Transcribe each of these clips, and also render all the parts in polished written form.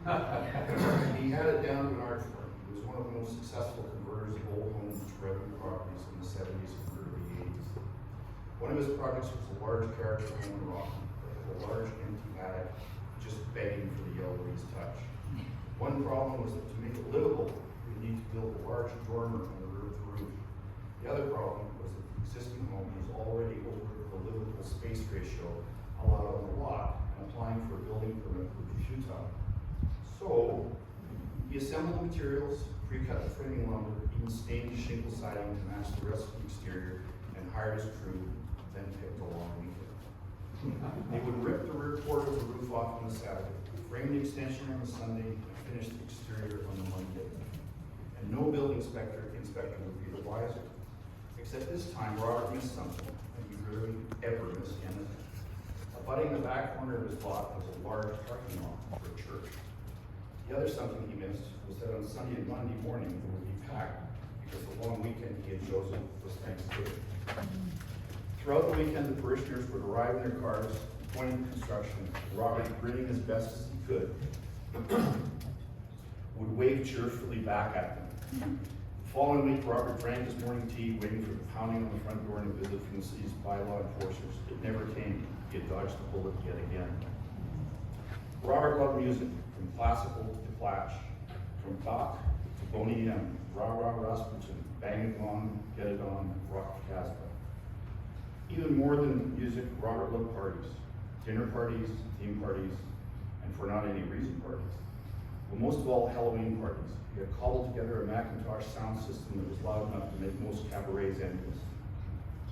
He had it down to an art form. He was one of the most successful converters of old homes to revenue properties in the 70s and early 80s. One of his projects was a large character home in Rockland, a large empty attic, just begging for the Yellowlees touch. One problem was that to make it livable, we need to build a large dormer on the roof. The other problem was that the existing home was already over the livable space ratio allowed on the lot, and applying for a building permit would be futile. So, he assembled the materials, pre-cut the framing lumber, even stained the shingle siding to match the rest of the exterior, and hired his crew, then picked a long weekend. They would rip the rear quarter of the roof off on the Saturday, frame the extension on the Sunday, and finish the exterior on the Monday. And no building inspector would be the wiser. Except this time, Robert missed something, and he rarely ever missed anything. Abutting the back corner of his lot was a large parking lot for a church. The other something he missed was that on Sunday and Monday morning it would be packed because the long weekend he had chosen was Thanksgiving. Throughout the weekend, the parishioners would arrive in their cars, pointing to construction. Robert, grinning as best as he could, would wave cheerfully back at them. The following week, Robert drank his morning tea, waiting for the pounding on the front door and a visit from the city's bylaw enforcers. It never came. He had dodged the bullet yet again. Robert loved music, from classical to Platch, from Bach to Boney M, Rah-Rah Rasputin, Bang It On, Get It On, Rock Casbah. Even more than music, Robert loved parties. Dinner parties, theme parties, and for not any reason parties. But most of all, Halloween parties. He had cobbled together a Macintosh sound system that was loud enough to make most cabarets envious.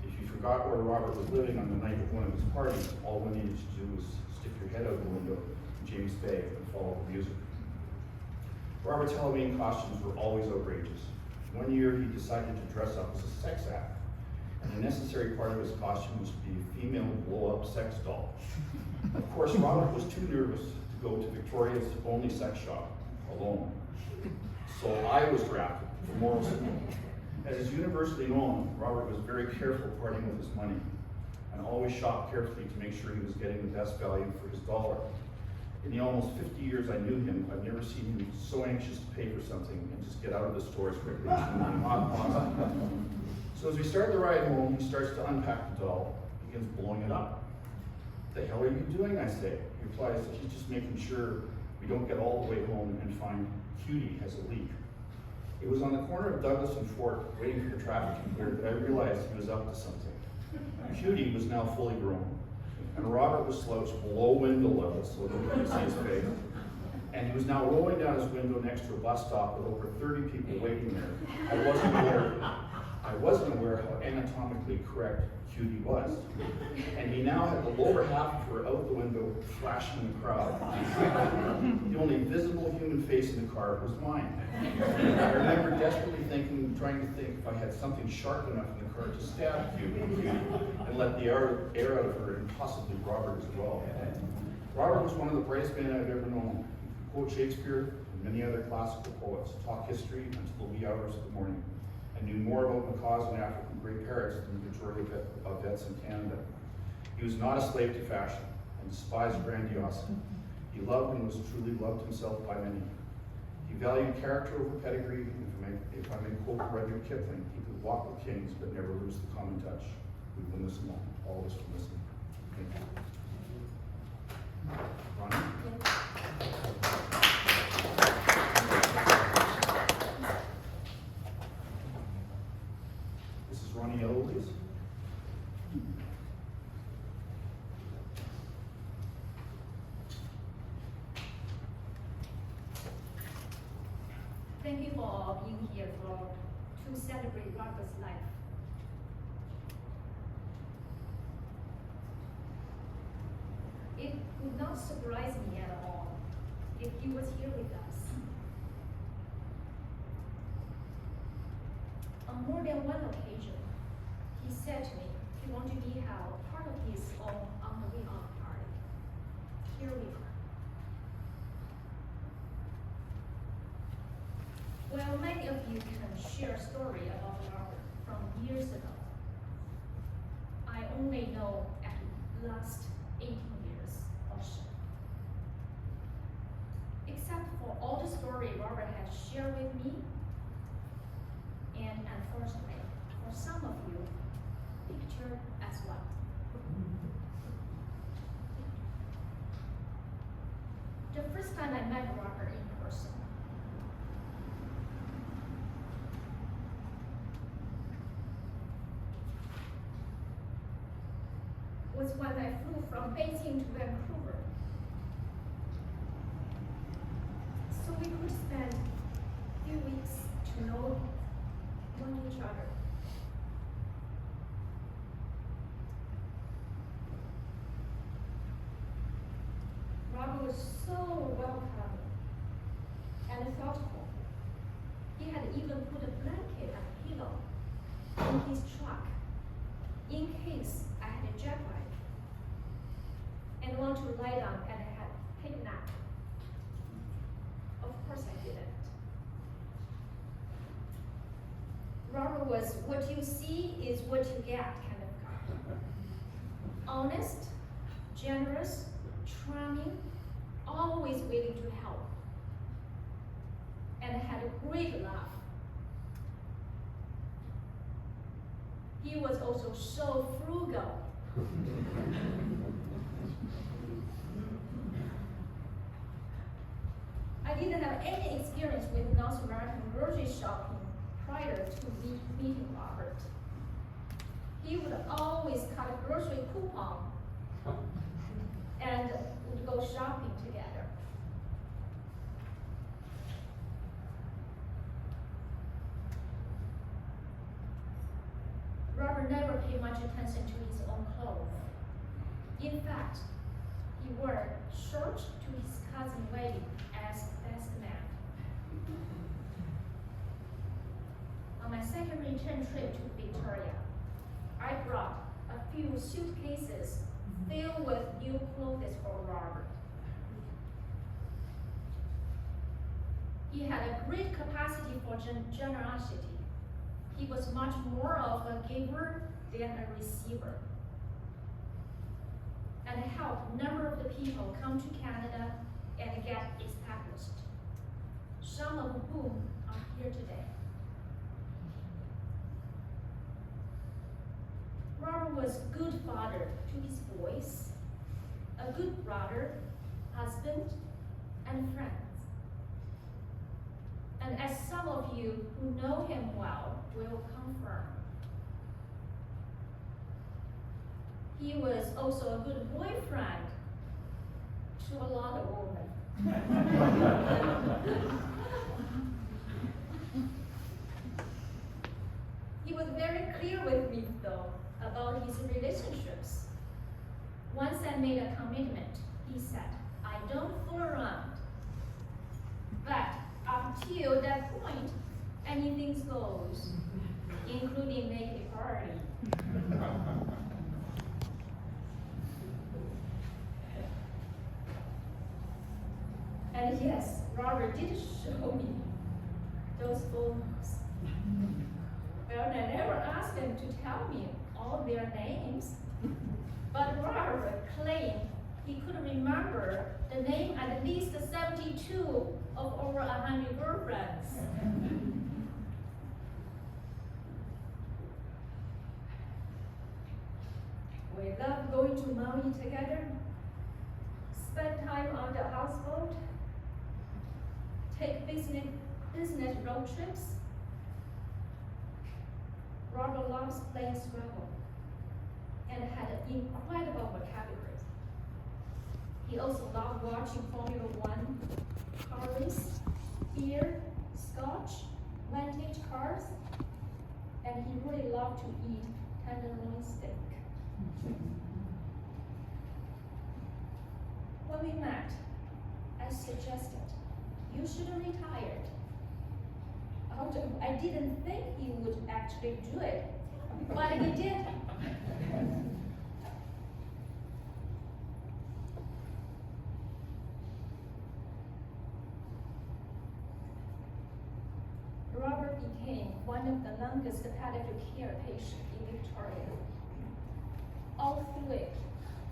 If you forgot where Robert was living on the night of one of his parties, all one needed to do was stick your head out the window in James Bay and follow the music. Robert's Halloween costumes were always outrageous. One year he decided to dress up as a sex act, and the necessary part of his costume was to be a female blow-up sex doll. Of course, Robert was too nervous to go to Victoria's only sex shop alone. So I was drafted for moral support. As is universally known, Robert was very careful parting with his money and always shopped carefully to make sure he was getting the best value for his dollar. In the almost 50 years I knew him, I've never seen him so anxious to pay for something and just get out of the store as quickly as humanly possible. So as we start the ride home, he starts to unpack the doll, begins blowing it up. "The hell are you doing?" I say. He replies that he's just making sure we don't get all the way home and find Cutie has a leak. It was on the corner of Douglas and Fort, waiting for the traffic to clear, that I realized he was up to something. Cutie was now fully grown, and Robert was slouched below window level so that we could see his face. And he was now rolling down his window next to a bus stop with over 30 people waiting there. I wasn't aware how anatomically correct Cutie was. And he now had the lower half of her out the window, flashing in the crowd. The only visible human face in the car was mine. I remember desperately trying to think if I had something sharp enough in the car to stab Cutie and let the air out of her, and possibly Robert as well. Robert was one of the brightest men I've ever known. He could quote Shakespeare and many other classical poets, talk history until the wee hours of the morning, and knew more about macaws and African grey parrots than the majority of vets in Canada. He was not a slave to fashion and despised grandiosity. He loved and was truly loved himself by many. He valued character over pedigree, and if I may quote Rudyard Kipling, he could walk with kings but never lose the common touch. We've been listening, all of us been listening. Thank you. Ronnie? This is Ronnie Yellowlees. Thank you for being here to celebrate Robert's life. It would not surprise me at all if he was here with us. On more than one occasion, he said to me he wanted to be held part of his own on-the-way out party. Here we are. Well, many of you can share a story about Robert from years ago. I only know at the last 18 years or so. except for all the story Robert has shared with me, and unfortunately, for some of you, picture as well. The first time I met Robert in person, was when I flew from Beijing to Vancouver. So we could spend a few weeks to know each other. Robert was so welcoming and thoughtful. He had even put a blanket and pillow in his truck in case I had a jet lag and want to lie down and take a nap. Of course I didn't. Robert was what you see is what you get kind of guy. Honest, generous, charming, always willing to help, and had a great laugh. He was also so frugal. I didn't have any experience with North American grocery shopping prior to meeting Robert. He would always cut a grocery coupon and would go shopping together. Robert never paid much attention to his own clothes. In fact, he wore shorts to his cousin's wedding as best man. On my second return trip to Victoria, I brought a few suitcases filled with new clothes for Robert. He had a great capacity for generosity. He was much more of a giver than a receiver, and helped a number of the people come to Canada and get established, some of whom are here today. Robert was a good father to his boys, a good brother, husband, and friend. And as some of you who know him well will confirm, he was also a good boyfriend to a lot of women. He was very clear with me, though, about his relationships. Once I made a commitment, he said, I don't fool around. But up till that point, anything goes, including making a party. And yes, Robert did show me those photos. Well, I never asked him to tell me all their names, but Robert claimed he could remember the name at least 72 of over 100 girlfriends. We love going to Maui together, spend time on the houseboat, take business road trips. Robert loves playing Scrabble and had an incredible vocabulary. He also loved watching Formula One, car race, beer, scotch, vintage cars, and he really loved to eat tenderloin steak. When we met, I suggested, you should have retired. Although I didn't think he would actually do it, but he did. Robert became one of the longest palliative care patients in Victoria. All through it,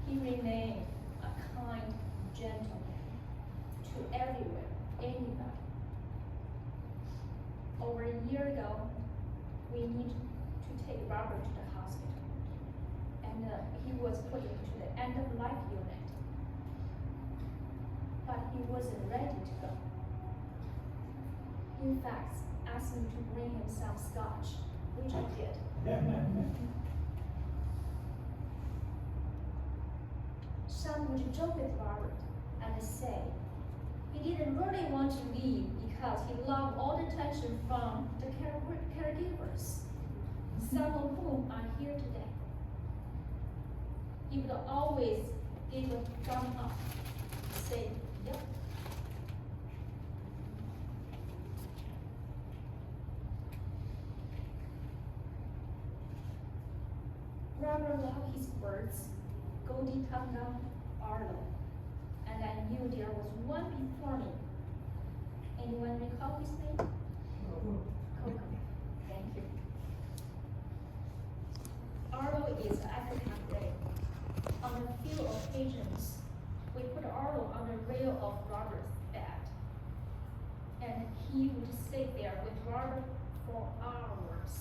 he remained a kind gentleman to everyone anybody. Over a year ago, we need to take Robert to the hospital, and he was put into the end-of-life unit, but he wasn't ready to go. In fact, asked me to bring him some scotch, which I did. Some would joke with Robert and say he didn't really want to leave because he loved all the attention from the caregivers, some of whom are here today. He would always give a thumb up, say, yep. Robert loved his birds, Goldie Tonga, Arlo, and I knew there was one before me. Anyone recall his name? Coco. Thank you. Arlo is African gray. On a few occasions, we put Arlo on the rail of Robert's bed, and he would sit there with Robert for hours.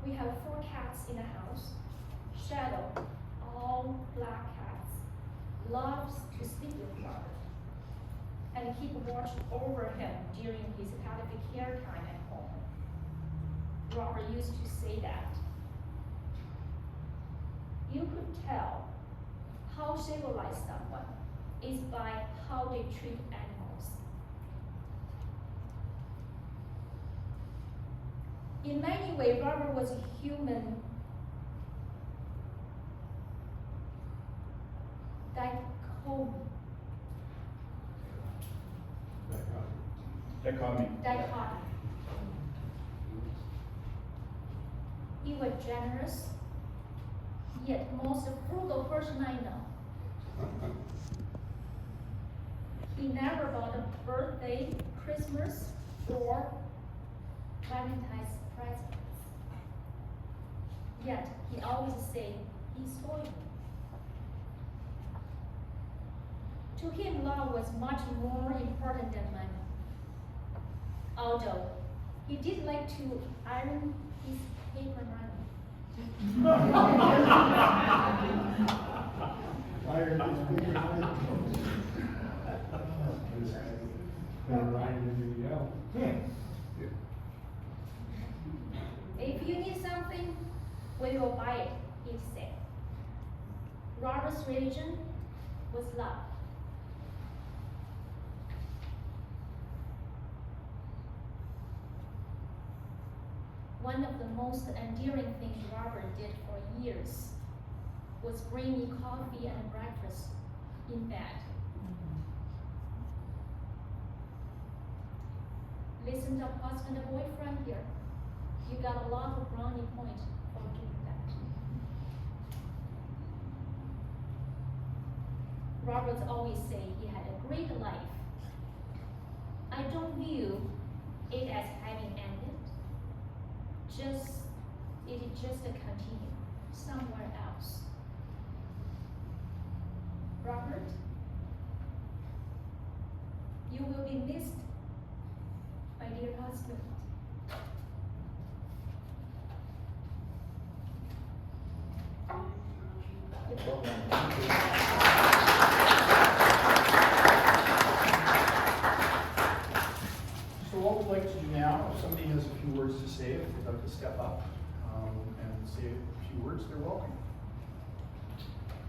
We have 4 cats in the house. Shadow, all black cats, loves to sleep with Robert and keep watch over him during his palliative care time at home. Robert used to say that you could tell how civilized someone is by how they treat animals. In many ways, Robert was a human dichotomy. He was generous, yet most frugal person I know. He never bought a birthday, Christmas, or Valentine's presents. Yet he always said he's for you. To him, love was much more important than money. Although he did like to iron his paper money. Iron his paper money. If you need something, we will buy it, he said. Robert's religion was love. One of the most endearing things Robert did for years was bring me coffee and breakfast in bed. Listen to husband and boyfriend here. You got a lot of brownie points for doing that. Robert always say he had a great life. I don't view it as having ended. It is just a continue somewhere else. Robert, you will be missed, my dear husband. So what we'd like to do now, if somebody has a few words to say, if they'd like to step up and say a few words, they're welcome.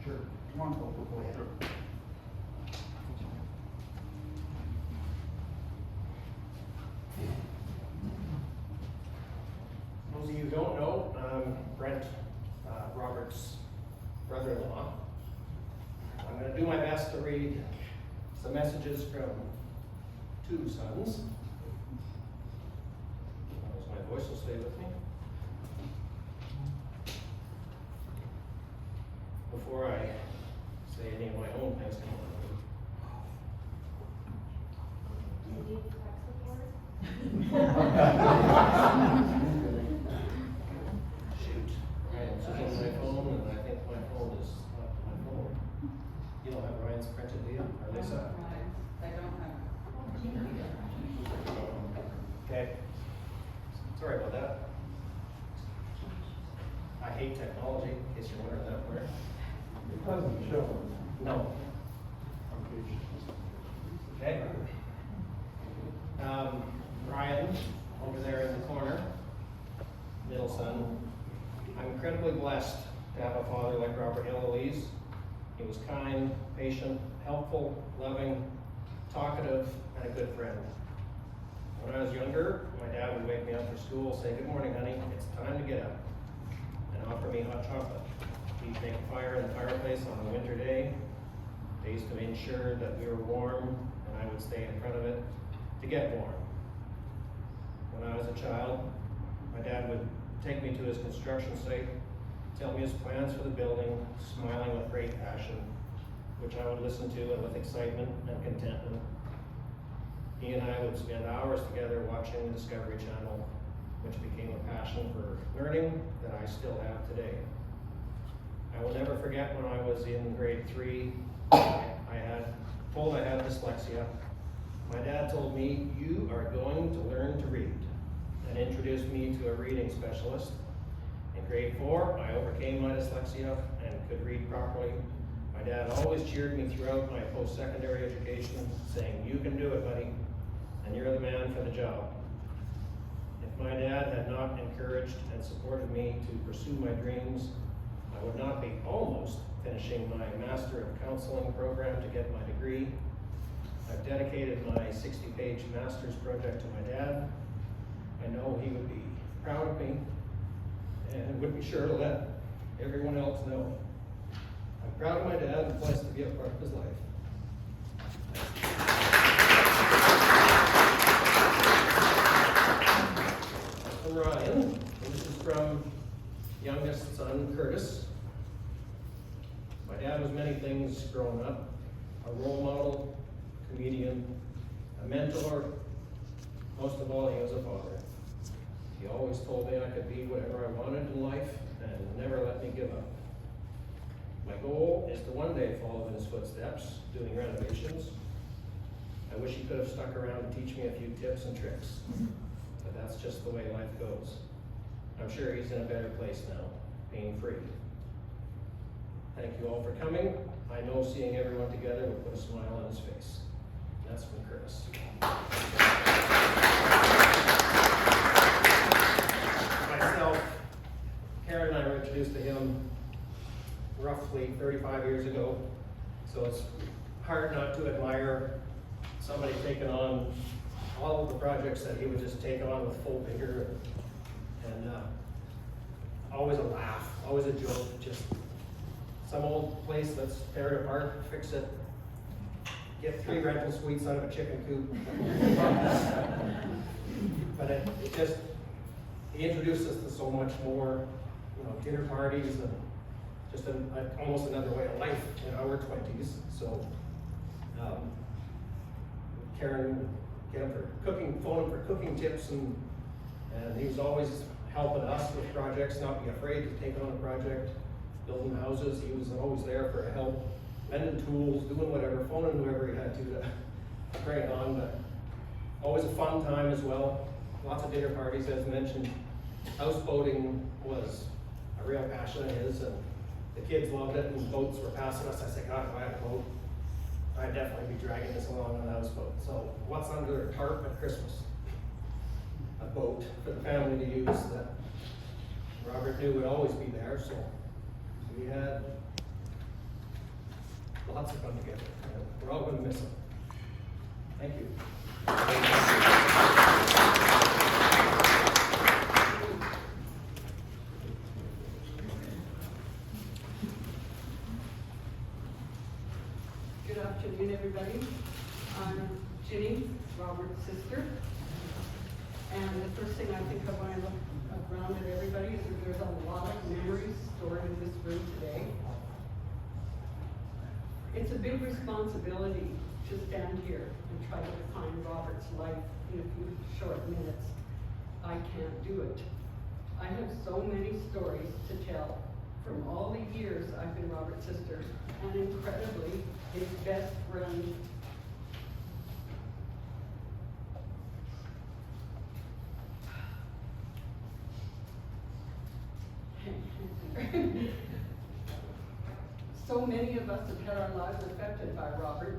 Sure. Come on, we'll go through. Those of you who don't know, Brent, Robert's brother-in-law. I'm going to do my best to read some messages from 2 sons. As long as my voice will stay with me. Before I say any of my own things, shoot. Right, this is on my phone, and I think my phone is not my phone. You in case you're wondering that where. It doesn't show. No. Okay. Ryan, over there in the corner, middle son. I'm incredibly blessed to have a father like Robert Yellowlees. He was kind, patient, helpful, loving, talkative, and a good friend. When I was younger, my dad would wake me up for school, say, "Good morning, honey, it's time to get up," and offer me hot chocolate. He'd make a fire in the fireplace on a winter day, days to ensure that we were warm, and I would stay in front of it to get warm. When I was a child, my dad would take me to his construction site, tell me his plans for the building, smiling with great passion, which I would listen to and with excitement and contentment. He and I would spend hours together watching the Discovery Channel, which became a passion for learning that I still have today. I will never forget when I was in grade 3, I had dyslexia. My dad told me, "You are going to learn to read," and introduced me to a reading specialist. In grade 4, I overcame my dyslexia and could read properly. My dad always cheered me throughout my post-secondary education, saying, "You can do it, buddy, and you're the man for the job." If my dad had not encouraged and supported me to pursue my dreams, I would not be almost finishing my Master of Counseling program to get my degree. I've dedicated my 60-page master's project to my dad. I know he would be proud of me and would be sure to let everyone else know. I'm proud of my dad and blessed to be a part of his life. From Ryan, and this is from youngest son, Curtis. My dad was many things growing up: a role model, comedian, a mentor. Most of all, he was a father. He always told me I could be whatever I wanted in life and never let me give up. My goal is to one day follow in his footsteps, doing renovations. I wish he could have stuck around to teach me a few tips and tricks, but that's just the way life goes. I'm sure he's in a better place now, pain-free. Thank you all for coming. I know seeing everyone together will put a smile on his face. That's from Curtis. Myself, Karen and I were introduced to him roughly 35 years ago, so it's hard not to admire somebody taking on all of the projects that he would just take on with full vigor, and always a laugh, always a joke. Just some old place, let's tear it apart, fix it, get 3 rental suites out of a chicken coop. But it just, he introduced us to so much more, dinner parties and just almost another way of life in our 20s. So Karen would get him for cooking, phone him for cooking tips, and he was always helping us with projects, not be afraid to take on a project, building houses. He was always there for help, lending tools, doing whatever, phoning whoever he had to bring it on. But always a fun time as well. Lots of dinner parties, as mentioned. Houseboating was a real passion of his, and the kids loved it, and boats were passing us. I said, "God, if I had a boat, I'd definitely be dragging this along on a houseboat." So what's under a tarp at Christmas? A boat for the family to use that Robert knew would always be there. So we had lots of fun together. We're all going to miss him. Thank you. Good afternoon, everybody. I'm Ginny, Robert's sister. And the first thing I think of when I look around at everybody is that there's a lot of memories stored in this room today. It's a big responsibility to stand here and try to define Robert's life in a few short minutes. I can't do it. I have so many stories to tell from all the years I've been Robert's sister, and incredibly, his best friend. So many of us have had our lives affected by Robert.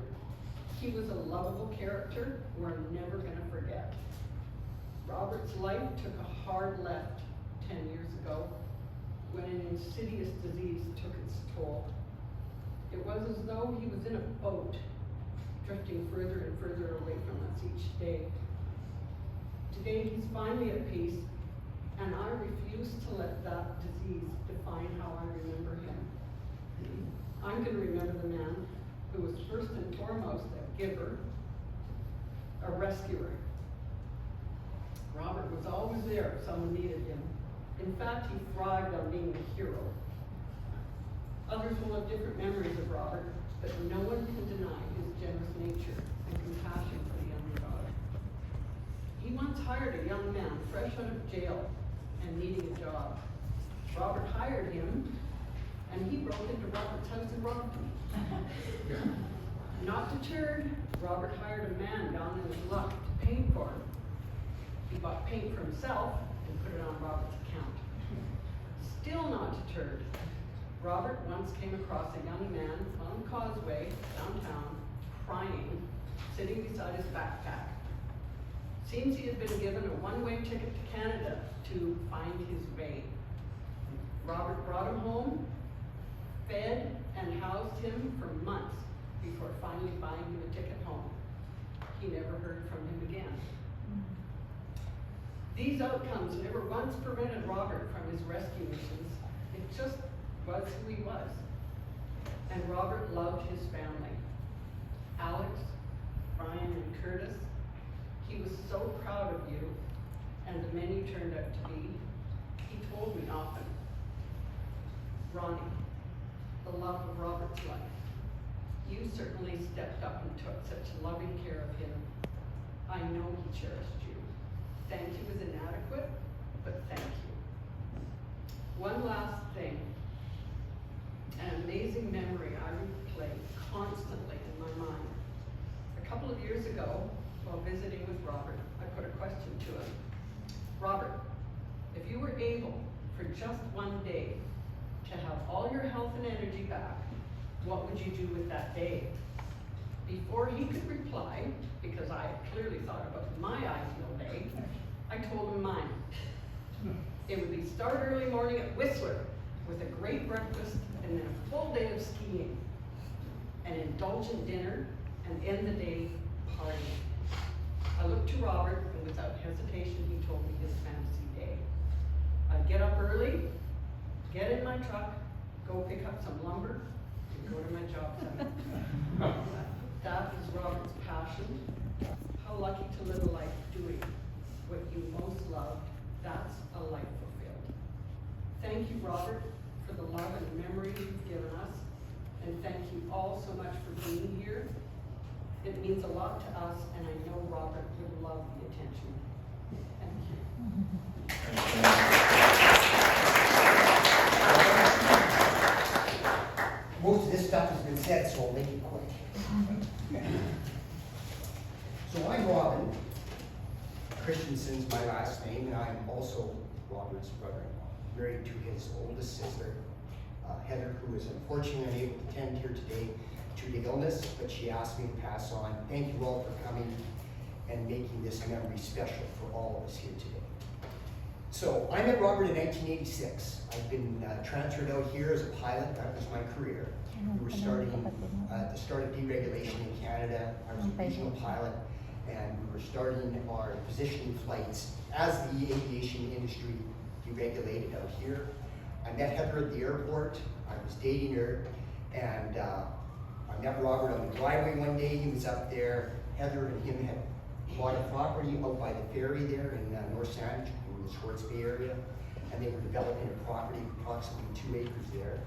He was a lovable character we're never gonna forget. Robert's life took a hard left 10 years ago when an insidious disease took its toll. It was as though he was in a boat, drifting further and further away from us each day. Today he's finally at peace, and I refuse to let that disease define how I remember him. I'm gonna remember the man who was first and foremost a giver, a rescuer. Robert was always there if someone needed him. In fact, he thrived on being a hero. Others will have different memories of Robert, but no one can deny his generous nature and compassion for the underdog. He once hired a young man fresh out of jail and needing a job. Robert hired him, and he broke into Robert's house and robbed him. Not deterred, Robert hired a man down in his luck to paint for him. He bought paint for himself and put it on Robert's account. Still not deterred, Robert once came across a young man on the causeway downtown, crying, sitting beside his backpack. Seems he had been given a one-way ticket to Canada to find his way. Robert brought him home, fed and housed him for months before finally buying him a ticket home. He never heard from him again. These outcomes never once prevented Robert from his rescue missions. It just was who he was. And Robert loved his family. Alex, Brian, and Curtis, he was so proud of you and the men you turned out to be. He told me often, Ronnie, the love of Robert's life, you certainly stepped up and took such loving care of him. I know he cherished you. Thank you is inadequate, but thank you. One last thing. An amazing memory I replay constantly in my mind. A couple of years ago, while visiting with Robert, I put a question to him. Robert, if you were able for just one day to have all your health and energy back, what would you do with that day? Before he could reply, because I had clearly thought about my ideal day, I told him mine. It would be start early morning at Whistler with a great breakfast and then a full day of skiing, an indulgent dinner, and end the day partying. I looked to Robert, and without hesitation, he told me his fantasy day. I'd get up early, get in my truck, go pick up some lumber, and go to my job site. That is Robert's passion. How lucky to live a life doing what you most loved. That's a life fulfilled. Thank you, Robert, for the love and memories you've given us. And thank you all so much for being here. It means a lot to us, and I know Robert would love the attention. Thank you. Most of this stuff has been said, so I'll make it quick. So I'm Robin. Christensen's my last name, and I'm also Robert's brother-in-law, married to his oldest sister, Heather, who is unfortunately unable to attend here today due to illness, but she asked me to pass on. Thank you all for coming and making this memory special for all of us here today. So I met Robert in 1986. I've been transferred out here as a pilot. That was my career. We were starting at the start of deregulation in Canada. I was a regional pilot, and we were starting our positioning flights as the aviation industry deregulated out here. I met Heather at the airport. I was dating her, and I met Robert on the driveway one day. He was up there. Heather and him had bought a property out by the ferry there in North Sandwich, in the Schwartz Bay area, and they were developing a property, approximately 2 acres there.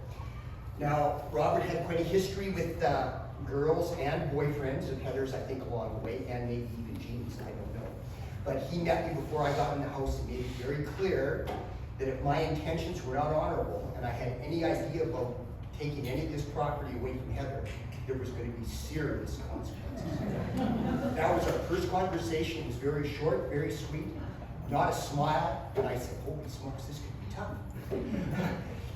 Now, Robert had quite a history with girls and boyfriends of Heather's, I think, along the way, and maybe even Jean's, I don't know. But he met me before I got in the house and made it very clear that if my intentions were not honorable and I had any idea about taking any of this property away from Heather, there was going to be serious consequences. That was our first conversation. It was very short, very sweet, not a smile, and I said, holy smokes, this could be tough.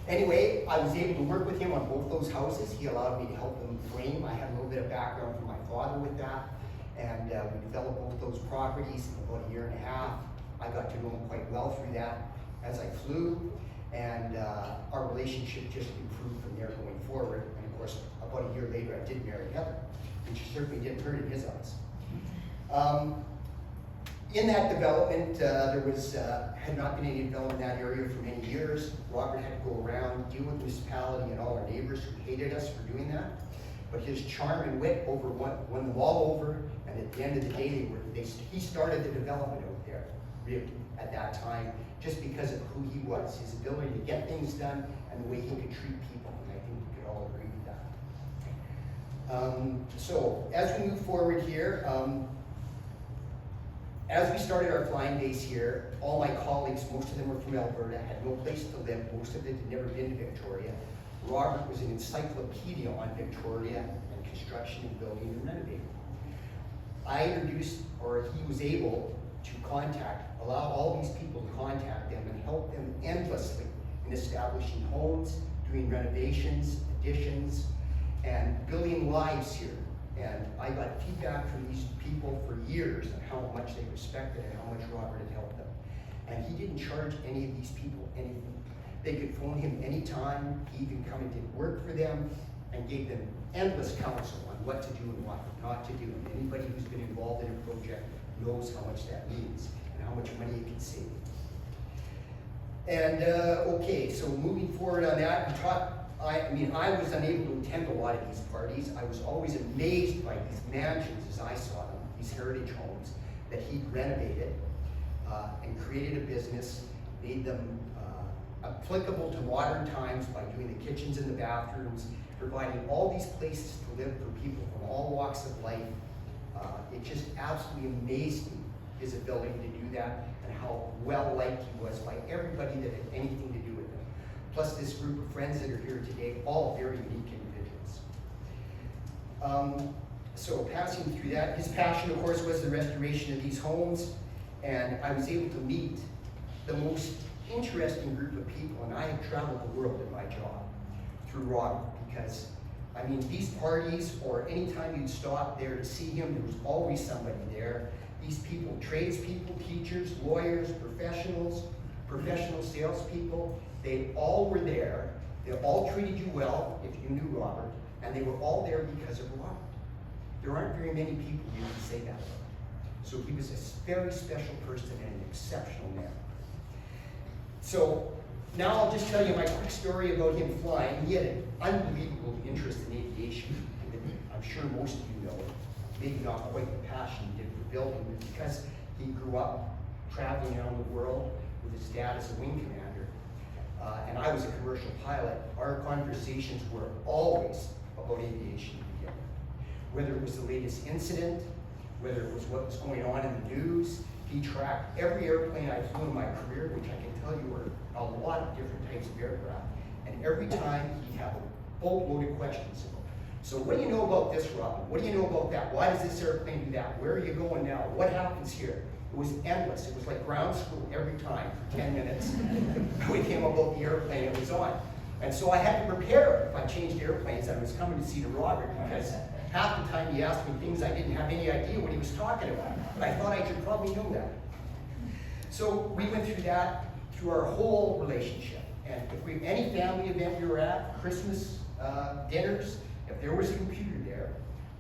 Anyway, I was able to work with him on both those houses. He allowed me to help him frame. I had a little bit of background from my father with that. And we developed both those properties in about a year and a half. I got to know him quite well through that as I flew. And our relationship just improved from there going forward. And of course, about a year later, I did marry Heather, which certainly didn't hurt in his eyes. In that development, there had not been any development in that area for many years. Robert had to go around, deal with the municipality and all our neighbors who hated us for doing that. But his charm and wit won them all over, and at the end of the day, he started the development out there, really, at that time, just because of who he was, his ability to get things done, and the way he could treat people, and I think we could all agree with that. So, as we move forward here, as we started our flying base here, all my colleagues, most of them were from Alberta, had no place to live, most of them had never been to Victoria. Robert was an encyclopedia on Victoria and construction and building and renovating. I introduced, or he was able to allow all these people to contact them and help them endlessly in establishing homes, doing renovations, additions, and building lives here. And I got feedback from these people for years on how much they respected and how much Robert had helped them. And he didn't charge any of these people anything. They could phone him anytime. He even come and did work for them and gave them endless counsel on what to do and what not to do. And anybody who's been involved in a project knows how much that means and how much money it can save. And okay, so moving forward on that, I was unable to attend a lot of these parties. I was always amazed by these mansions as I saw them, these heritage homes that he'd renovated and created a business, made them applicable to modern times by doing the kitchens and the bathrooms, providing all these places to live for people from all walks of life. It just absolutely amazed me, his ability to do that and how well liked he was by everybody that had anything to do with him. Plus this group of friends that are here today, all very unique individuals. So passing through that, his passion, of course, was the restoration of these homes, and I was able to meet the most interesting group of people, and I have traveled the world in my job through Robert, because, I mean, these parties, or anytime you'd stop there to see him, there was always somebody there. These people, tradespeople, teachers, lawyers, professional salespeople, they all were there. They all treated you well if you knew Robert, and they were all there because of Robert. There aren't very many people you can say that about. So he was a very special person and an exceptional man. So now I'll just tell you my quick story about him flying. He had an unbelievable interest in aviation. I'm sure most of you know it. Maybe not quite the passion he did for building, but because he grew up traveling around the world with his dad as a wing commander, and I was a commercial pilot, our conversations were always about aviation together. Whether it was the latest incident, whether it was what was going on in the news, he tracked every airplane I flew in my career, which I can tell you were a lot of different types of aircraft. And every time he'd have a boatload of questions. So what do you know about this, Robin? What do you know about that? Why does this airplane do that? Where are you going now? What happens here? It was endless. It was like ground school every time for 10 minutes with him about the airplane it was on. And so I had to prepare if I changed airplanes. I was coming to see to Robert because half the time he asked me things I didn't have any idea what he was talking about. But I thought I should probably know that. So we went through that through our whole relationship. And if any family event we were at, Christmas dinners, if there was a computer there,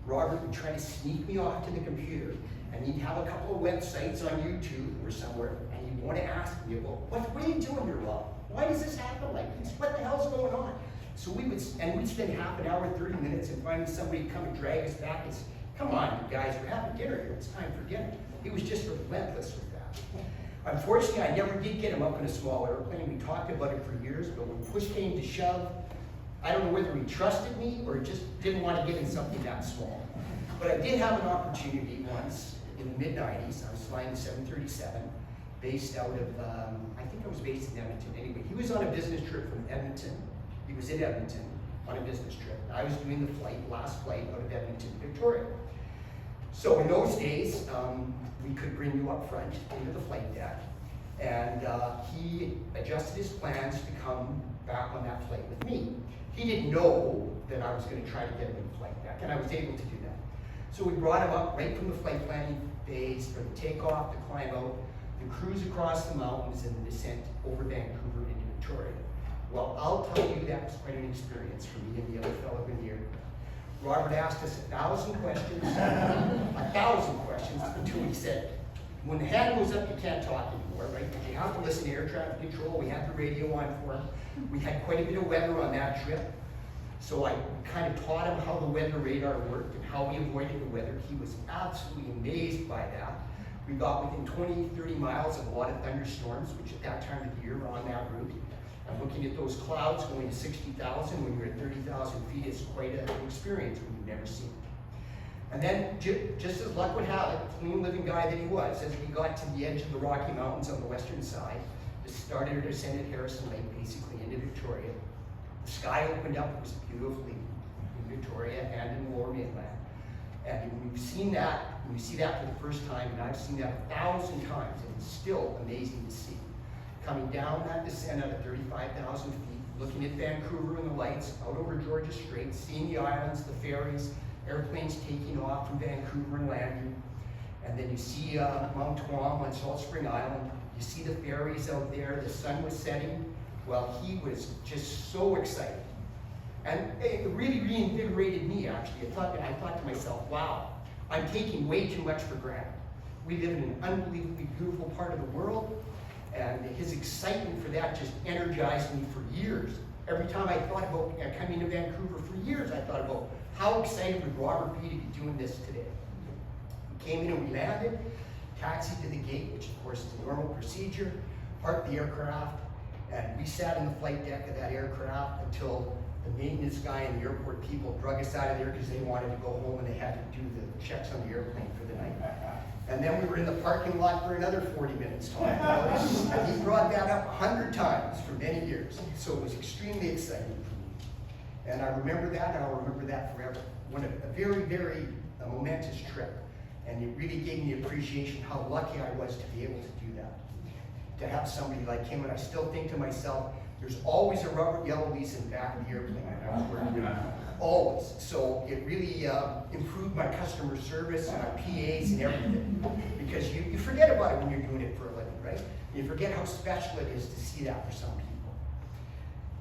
Robert would try to sneak me off to the computer, and he'd have a couple of websites on YouTube or somewhere, and he'd want to ask me about, what are you doing here, Rob? Why does this happen like this? What the hell's going on? So we'd spend half an hour, 30 minutes, and finally somebody would come and drag us back and say, come on, you guys, we're having dinner here. It's time for dinner. He was just relentless with that. Unfortunately, I never did get him up in a small airplane. We talked about it for years, but when push came to shove, I don't know whether he trusted me or just didn't want to get in something that small. But I did have an opportunity once in the mid-90s. I was flying the 737, based out of, I think I was based in Edmonton anyway. He was on a business trip from Edmonton. He was in Edmonton on a business trip. I was doing the last flight out of Edmonton to Victoria. So in those days, we could bring you up front into the flight deck, and he adjusted his plans to come back on that flight with me. He didn't know that I was going to try to get him in flight deck, and I was able to do that. So we brought him up right from the flight planning phase, from the takeoff, the climb out, the cruise across the mountains, and the descent over Vancouver into Victoria. Well, I'll tell you that was quite an experience for me and the other fellow in the air. Robert asked us 1,000 questions, 1,000 questions, until he said, when the hand goes up, you can't talk anymore, right? Because you have to listen to air traffic control. We had the radio on for him. We had quite a bit of weather on that trip. So I kind of taught him how the weather radar worked and how we avoided the weather. He was absolutely amazed by that. We got within 20, 30 miles of a lot of thunderstorms, which at that time of the year were on that route. And looking at those clouds going to 60,000 when you're at 30,000 feet is quite an experience we've never seen. And then, just as luck would have it, clean living guy that he was, as we got to the edge of the Rocky Mountains on the western side, just started to descend at Harrison Lake, basically into Victoria. The sky opened up, it was beautifully in Victoria and in the Lower Mainland. And when you see that for the first time, and I've seen that 1,000 times, and it's still amazing to see. Coming down that descent out of 35,000 feet, looking at Vancouver and the lights, out over Georgia Strait, seeing the islands, the ferries, airplanes taking off from Vancouver and landing. And then you see Mount Tuam on Salt Spring Island. You see the ferries out there, the sun was setting. Well, he was just so excited. And it really reinvigorated me, actually. I thought to myself, wow, I'm taking way too much for granted. We live in an unbelievably beautiful part of the world, and his excitement for that just energized me for years. Every time I thought about coming to Vancouver for years, I thought about how excited would Robert be to be doing this today. We came in and we landed, taxied to the gate, which of course is a normal procedure, parked the aircraft, and we sat in the flight deck of that aircraft until the maintenance guy and the airport people drug us out of there because they wanted to go home and they had to do the checks on the airplane for the night. And then we were in the parking lot for another 40 minutes talking about it. And he brought that up 100 times for many years. So it was extremely exciting for me. And I remember that, and I'll remember that forever. A very, very momentous trip. And it really gave me appreciation how lucky I was to be able to do that. To have somebody like him, and I still think to myself, there's always a Robert Yellowlees in the back of the airplane when I was working. Always. So it really improved my customer service and my PAs and everything. Because you forget about it when you're doing it for a living, right? You forget how special it is to see that for some people.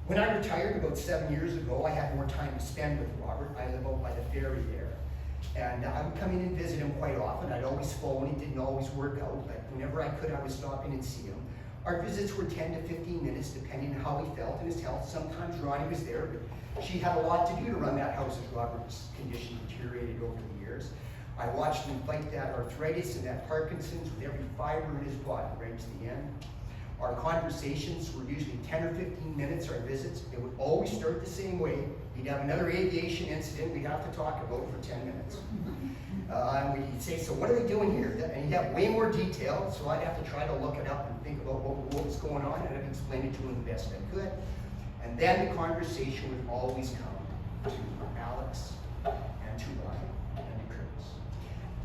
When I retired about 7 years ago, I had more time to spend with Robert. I live out by the ferry there. And I would come in and visit him quite often. I'd always phone. It didn't always work out, but whenever I could, I would stop in and see him. Our visits were 10 to 15 minutes, depending on how he felt and his health. Sometimes Ronnie was there, but she had a lot to do to run that house as Robert's condition deteriorated over the years. I watched him fight that arthritis and that Parkinson's with every fiber in his body right to the end. Our conversations were usually 10 or 15 minutes, our visits. It would always start the same way. He'd have another aviation incident we'd have to talk about for 10 minutes. And we'd say, so what are they doing here? And he'd have way more detail, so I'd have to try to look it up and think about what was going on, and I'd explain it to him the best I could. And then the conversation would always come to Alex and to Ryan and to Curtis.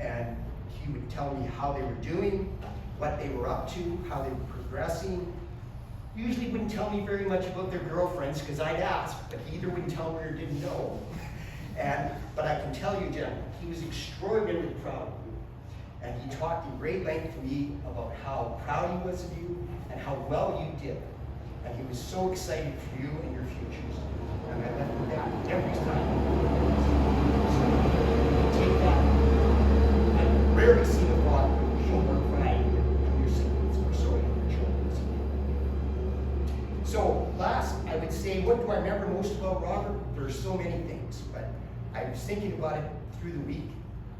And he would tell me how they were doing, what they were up to, how they were progressing. Usually wouldn't tell me very much about their girlfriends because I'd ask, but he either wouldn't tell me or didn't know. But I can tell you, gentlemen, he was extraordinarily proud of you. And he talked in great length to me about how proud he was of you and how well you did. And he was so excited for you and your futures. And I left with that every time. So, take that. I rarely see the father show more pride in your siblings or so in your children. So last, I would say, what do I remember most about Robert? There are so many things, but I was thinking about it through the week,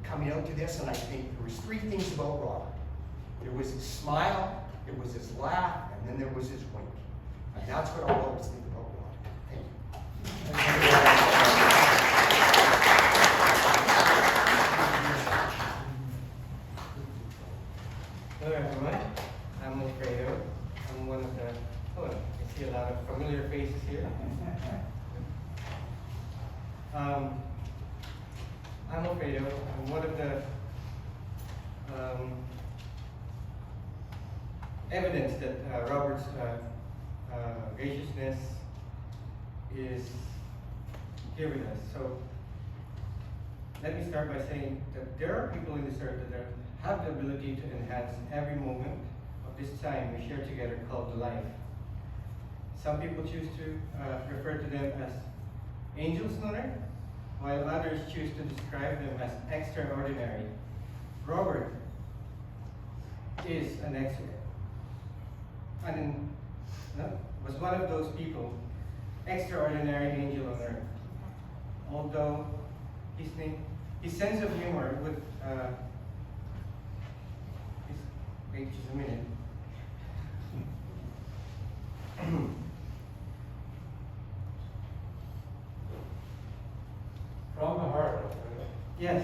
coming out to this, and I think there was 3 things about Robert. There was his smile, there was his laugh, and then there was his wink. And that's what I'll always think about Robert. Thank you. Hello everyone, I'm Alfredo. I'm one of the, I see a lot of familiar faces here. I'm Alfredo. I'm one of the evidence that Robert's graciousness, is here with us. So let me start by saying that there are people in this earth that have the ability to enhance every moment of this time we share together called life. Some people choose to refer to them as angels on earth, while others choose to describe them as extraordinary. Robert is was one of those people, extraordinary angel on earth. Although his sense of humor would, wait just a minute. From the heart. Yes.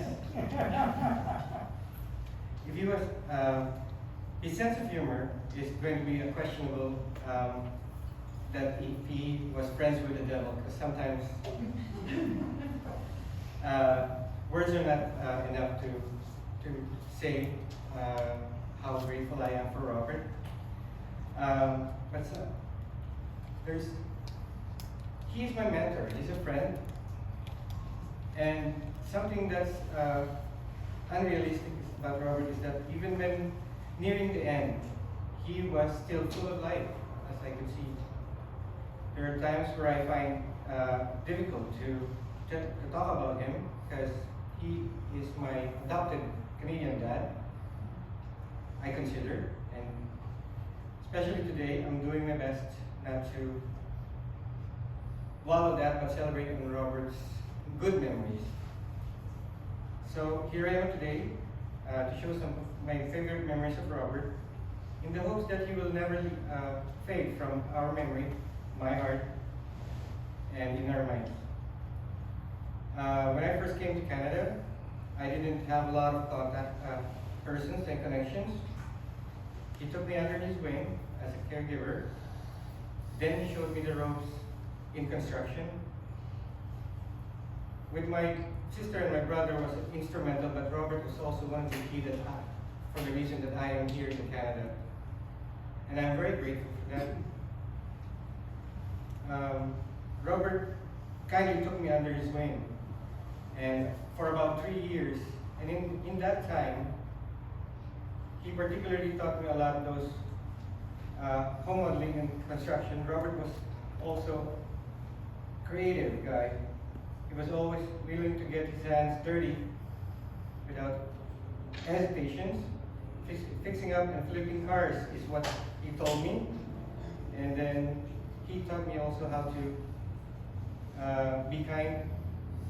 If he was, his sense of humor is going to be a questionable, that if he was friends with the devil, because sometimes words are not enough to say how grateful I am for Robert. He's my mentor, he's a friend, and something that's unrealistic about Robert is that even when nearing the end, he was still full of life, as I could see. There are times where I find difficult to talk about him because he is my adopted Canadian dad, I consider, and especially today, I'm doing my best not to wallow that, but celebrate on Robert's good memories. So here I am today to show some of my favorite memories of Robert, in the hopes that he will never fade from our memory, my heart, and in our minds. When I first came to Canada, I didn't have a lot of contact persons and connections. He took me under his wing as a caregiver. Then he showed me the ropes in construction. With my sister and my brother was instrumental, but Robert was also one of the key for the reason that I am here in Canada. And I'm very grateful for that. Robert kindly took me under his wing, and for about 3 years, and in that time, he particularly taught me a lot of those home modeling and construction. Robert was also a creative guy. He was always willing to get his hands dirty without hesitations. Fixing up and flipping cars is what he told me. And then he taught me also how to be kind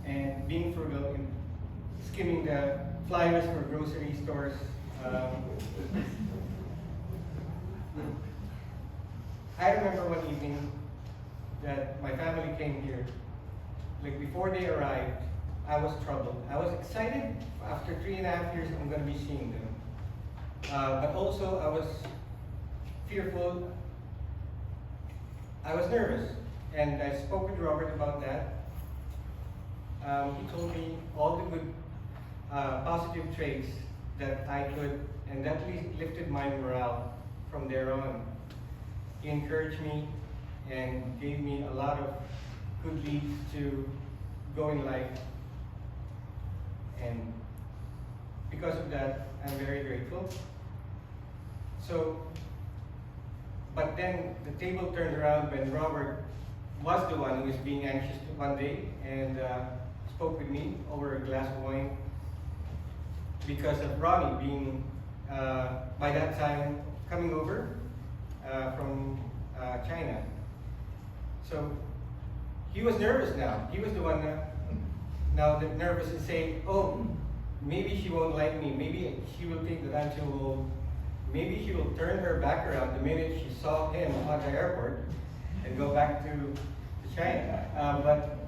and being frugal in skimming the flyers for grocery stores. I remember one evening that my family came here. Like before they arrived, I was troubled. I was excited. After 3.5 years, I'm going to be seeing them. But also, I was fearful. I was nervous, and I spoke with Robert about that. He told me all the good, positive traits that I could, and that lifted my morale from there on. He encouraged me and gave me a lot of good leads to go in life. And because of that, I'm very grateful. So, but then the table turned around when Robert was the one who was being anxious one day and spoke with me over a glass of wine because of Ronnie being, by that time, coming over from China. So he was nervous now. He was the one now that nervous and saying, oh, maybe she won't like me. Maybe she will think that I'm too old. Maybe she will turn her back around the minute she saw him at the airport and go back to China. But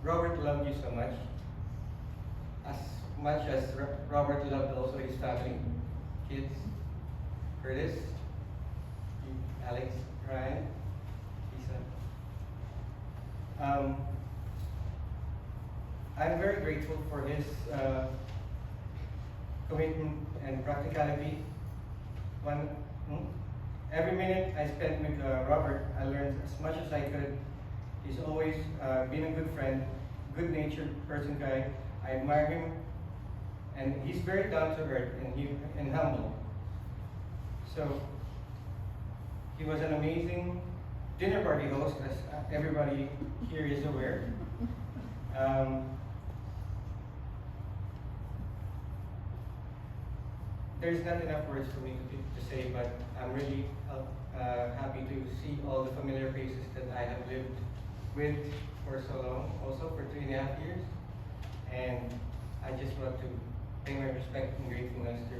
Robert loved you so much as Robert loved also his family, kids, Curtis, Alex, Ryan, Lisa. I'm very grateful for his commitment and practicality. every minute I spent with Robert, I learned as much as I could. He's always been a good friend, good-natured person guy. I admire him, and he's very down to earth and humble. So he was an amazing dinner party host, as everybody here is aware. There's not enough words for me to say, but I'm really happy to see all the familiar faces that I have lived with for so long, also for 3.5 years. And I just want to pay my respect and gratefulness to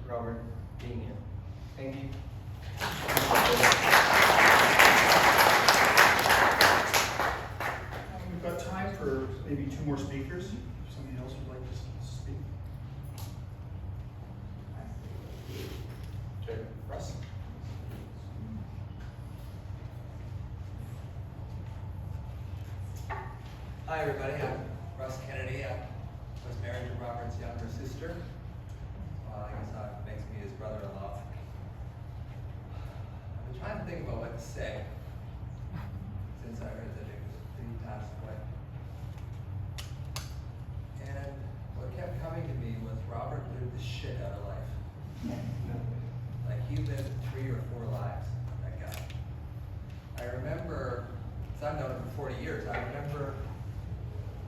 Robert being here. Thank you. We've got time for maybe 2 more speakers. If somebody else would like to speak. Okay, Russ. Hi everybody, I'm Russ Kennedy. I was married to Robert's younger sister. I guess that makes me his brother-in-law. I've been trying to think about what to say since I heard that he passed away. And what kept coming to me was Robert lived the shit out of life. Like he lived 3 or 4 lives, that guy. I remember, because I've known him for 40 years, I remember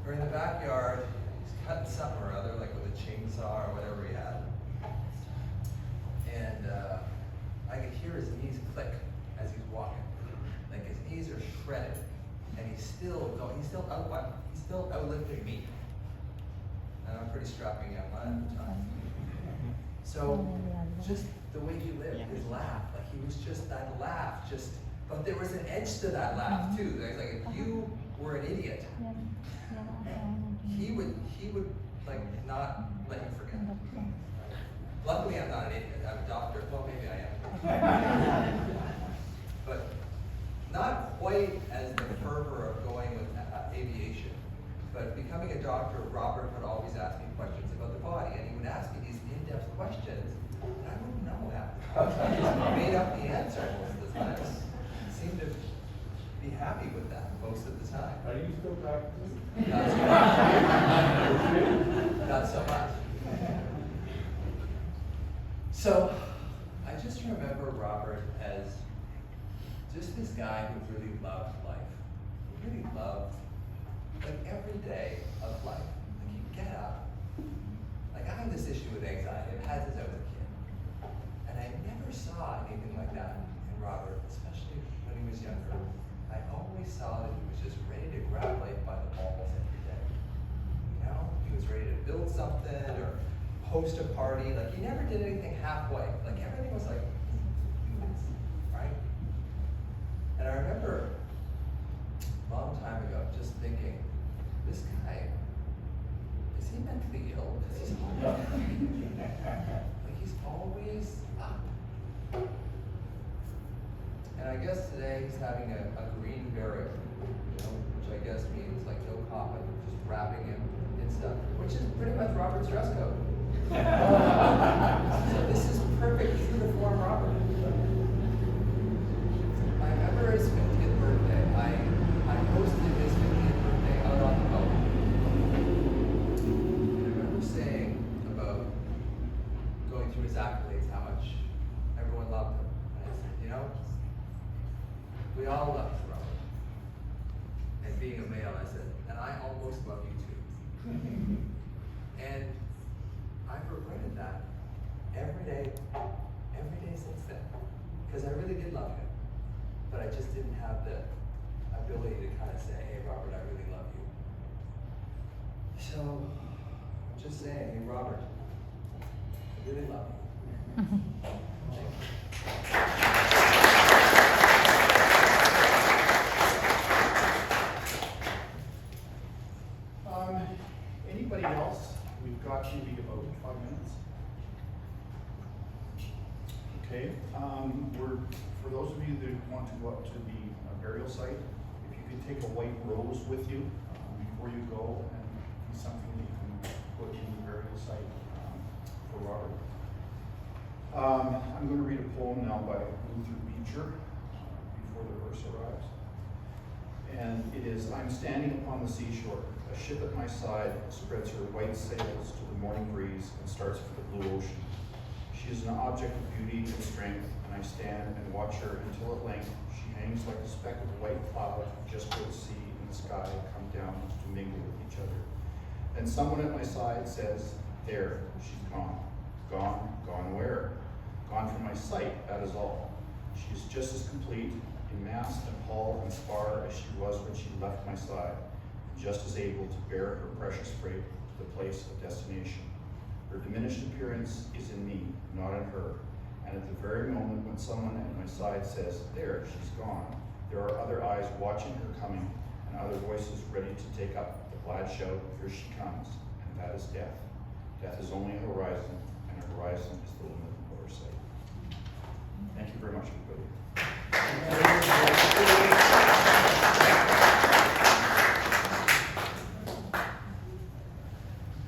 we're in the backyard, he's cutting something or other, like with a chainsaw or whatever he had. And I could hear his knees click as he's walking. Like his knees are shredded. And he's still going, he's still outlifting me. And I'm a pretty strapping young man at the time. So just the way he lived, his laugh, like he was just that laugh, but there was an edge to that laugh too. Like if you were an idiot, he would like not let you forget. Luckily, I'm not an idiot. I'm a doctor. Well, maybe I am. But not quite as the fervor of going with aviation. But becoming a doctor, Robert would always ask me questions about the body, and he would ask me these in-depth questions that I wouldn't know half. I just made up the answer most of the time. Seemed to be happy with that most of the time. Are you still practicing? Not so much. Not so much. So, I just remember Robert as just this guy who really loved life. Who really loved, like, every day of life. Like, he'd get up. Like, I have this issue with anxiety. I've had since I was a kid. And I never saw anything like that in Robert, especially when he was younger. I always saw that he was just ready to grab life by the balls every day. You know, he was ready to build something or host a party. Like he never did anything halfway. Like everything was like, do this, right? And I remember a long time ago just thinking, this guy, is he mentally ill? Because he's always like he's always up. And I guess today he's having a green burial, you know, which I guess means like no coffin, just wrapping him in stuff, which is pretty much Robert's dress code. So this is perfect, true to form Robert. I remember his 50th birthday. I hosted his 50th birthday out on the boat. And I remember saying about going through his accolades, how much everyone loved him. And I said, you know, we all love Robert. And being a male, I said, and I almost love you too. And I've regretted that every day since then. Because I really did love him. But I just didn't have the ability to kind of say, hey Robert, I really love you. So, I'm just saying, hey Robert, I really love you. Thank you. Anybody else? We've got maybe about 5 minutes. Okay, for those of you that want to go up to the burial site, if you could take a white rose with you before you go, and be something that you can put in the burial site for Robert. I'm going to read a poem now by Luther Beecher before the verse arrives. And it is, I'm standing upon the seashore. A ship at my side spreads her white sails to the morning breeze and starts for the blue ocean. She is an object of beauty and strength, and I stand and watch her until at length she hangs like a speck of white cloud just where the sea and the sky come down to mingle with each other. Then someone at my side says, there, she's gone. Gone, gone where? Gone from my sight, that is all. She is just as complete in mast and hull and spar as she was when she left my side, and just as able to bear her precious freight to the place of destination. Her diminished appearance is in me, not in her. And at the very moment when someone at my side says, there, she's gone, there are other eyes watching her coming, and other voices ready to take up the glad shout, here she comes, and that is death. Death is only a horizon, and a horizon is the limit of